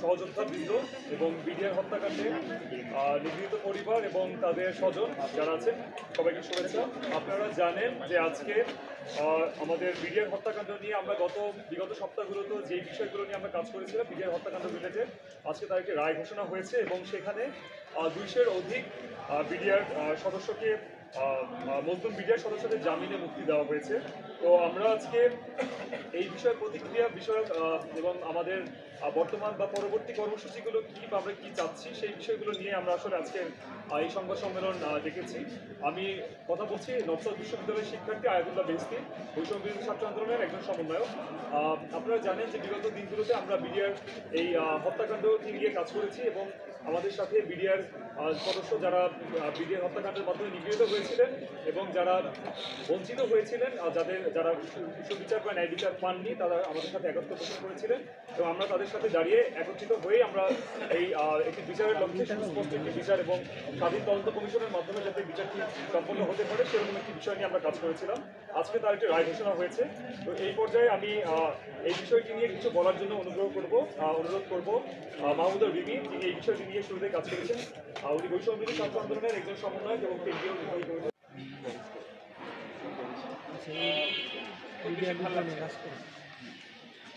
সহযোদ্ধাবৃন্দ এবং বিডিআর হত্যাকাণ্ডে নিগৃহীত পরিবার এবং তাদের স্বজন যারা আছেন সবাইকে শুভেচ্ছা। আপনারা জানেন যে আজকে আমাদের বিডিআর হত্যাকাণ্ড নিয়ে আমরা বিগত সপ্তাহগুলোতে যেই বিষয়গুলো নিয়ে আমরা কাজ করেছিলাম বিডিআর হত্যাকাণ্ড রিলেটেড, আজকে তার একটি রায় ঘোষণা হয়েছে এবং সেখানে 200-এর অধিক বিডিআর সদস্যকে মজলুম বিডিআর সদস্যদের জামিনে মুক্তি দেওয়া হয়েছে। তো আমরা আজকে এই বিষয়ে প্রতিক্রিয়া বিষয়ক এবং আমাদের বর্তমান বা পরবর্তী কর্মসূচিগুলো কী বা আমরা কী চাচ্ছি সেই বিষয়গুলো নিয়ে আমরা আসলে আজকে এই সংবাদ সম্মেলন ডেকেছি। আমি কথা বলছি নবসাদ বিশ্ববিদ্যালয়ের শিক্ষার্থী আয়াতুল্লাহ বেহেশতি, বৈষম্য বিরোধী ছাত্র আন্দোলনের একজন সমন্বয়ক। আপনারা জানেন যে বিগত দিনগুলোতে আমরা বিডিআর এই হত্যাকাণ্ড নিয়ে কাজ করেছি এবং আমাদের সাথে বিডিআর সদস্য যারা বিডিআর হত্যাকাণ্ডের মাধ্যমে নিগৃহীত হয়েছিলেন এবং যারা বঞ্চিত হয়েছিলেন, যারা সুবিচার বা ন্যায় বিচার পাননি, তারা আমাদের সাথে একত্র পোষণ করেছিলেন এবং আমরা তাদের সাথে দাঁড়িয়ে একত্রিত হয়ে আমরা এই একটি বিচারের লক্ষ্যে সুস্পষ্ট একটি বিচার এবং স্বাধীন তদন্ত কমিশনের মাধ্যমে যাতে বিচারটি সম্পন্ন হতে পারে সেরকম একটি বিষয় নিয়ে আমরা কাজ করেছিলাম। আজকে তার একটি রায় ঘোষণা হয়েছে। তো এই পর্যায়ে আমি এই বিষয়টি নিয়ে কিছু বলার জন্য অনুরোধ করব মাহমুদুর রিমি, যিনি এই বিষয়টি নিয়ে শুরুতে কাজ করেছেন। উনি বৈষম্য বিরোধী ছাত্র আন্দোলনের একজন সমন্বয়ক এবং কেন্দ্রীয় নির্বাহী কমিটি।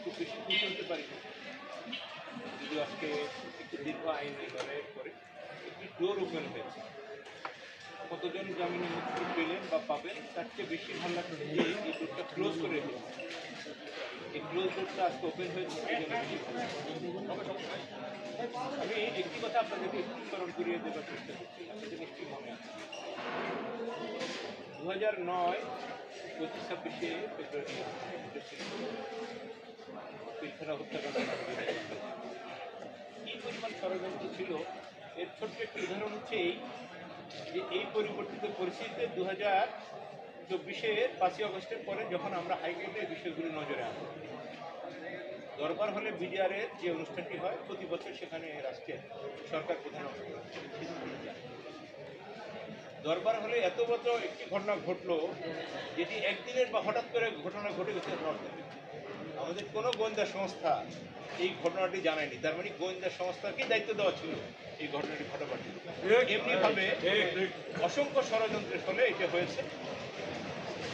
খুব বেশি খুশি হতে পারি যদি আজকে একটি দীর্ঘ আইনি লড়াইয়ের পরে একটি ডোর ওপেন হয়েছে। কতজন জামিনে মুক্তি পেলেন বা পাবেন তার চেয়ে বেশি ভালো লাগছে যে এই ডোরটা ক্লোজ করে দিয়েছে। এই ক্লোজ ডোরটা আজকে ওপেন হয়েছে। আমি একটি কথা আপনাদেরকে একটু স্মরণ করিয়ে দেওয়ার চেষ্টা করছি, আপনাদের নিশ্চয়ই মনে আছে 2009 25-26 ফেব্রুয়ারি পিলখানা হত্যাকাণ্ড কী পরিমাণ ষড়যন্ত্র ছিল এর ছোট্ট একটি উদাহরণ হচ্ছে এই যে এই পরিবর্তিত পরিস্থিতিতে 2024-এর 5ই আগস্টের পরে যখন আমরা হাইকোর্টে এই বিষয়গুলি নজরে আনি, দরবার হলে বিডিআরের যে অনুষ্ঠানটি হয় প্রতি বছর সেখানে রাষ্ট্রের সরকার প্রধান দরবার হলে এত বড় একটি ঘটনা ঘটলো যেটি একদিনের বা হঠাৎ করে ঘটনা ঘটে গেছে। আমাদের কোনো গোয়েন্দা সংস্থা এই ঘটনাটি জানায়নি, তার মানে গোয়েন্দা সংস্থাকেই দায়িত্ব দেওয়া ছিল এই ঘটনাটি ঘটাবার জন্য। এমনিভাবে অসংখ্য ষড়যন্ত্রের ফলে এটা হয়েছে।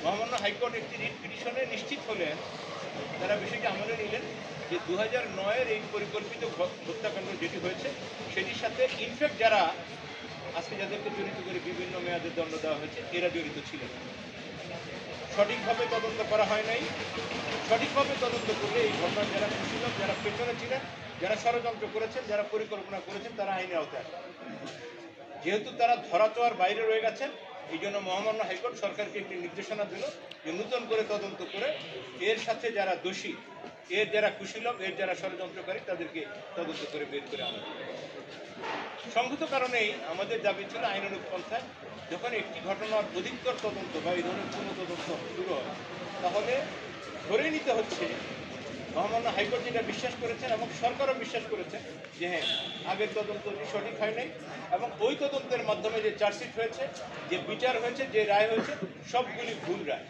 মহামান্য হাইকোর্ট একটি রিট পিটিশনে নিশ্চিত হলেন, তারা বিষয়টি আমলে নিলেন যে 2009-এর এই পরিকল্পিত হত্যাকাণ্ড যেটি হয়েছে সেটির সাথে ইনফ্যাক্ট যারা আজকে যাদেরকে জড়িত করে বিভিন্ন মেয়াদের দণ্ড দেওয়া হয়েছে এরা জড়িত ছিলেন। সঠিকভাবে তদন্ত করা হয় নাই। সঠিকভাবে তদন্ত করলে এই ঘটনার যারা খুশি লোক, যারা পেছনে ছিলেন, যারা ষড়যন্ত্র করেছেন, যারা পরিকল্পনা করেছেন, তারা আইনের আওতায় আসবে। যেহেতু তারা ধরাছোঁয়ার বাইরে রয়ে গেছেন, এই জন্য মহামান্য হাইকোর্ট সরকারকে একটি নির্দেশনা দিল যে নতুন করে তদন্ত করে এর সাথে যারা দোষী, এর যারা কুশীলভ, এর যারা ষড়যন্ত্রকারী তাদেরকে তদন্ত করে বের করে আনা। সংগত কারণেই আমাদের দাবি ছিল আইনানুগ পন্থায় যখন একটি ঘটনার অধিকতর তদন্ত বা এই ধরনের কোনো তদন্ত শুরু হয় তাহলে ধরে নিতে হচ্ছে মহামান্য হাইকোর্ট যেটা বিশ্বাস করেছেন এবং সরকারও বিশ্বাস করেছেন যে হ্যাঁ আগের তদন্তটি সঠিক হয় নাই এবং ওই তদন্তের মাধ্যমে যে চার্জশিট হয়েছে, যে বিচার হয়েছে, যে রায় হয়েছে সবগুলি ভুল রায়।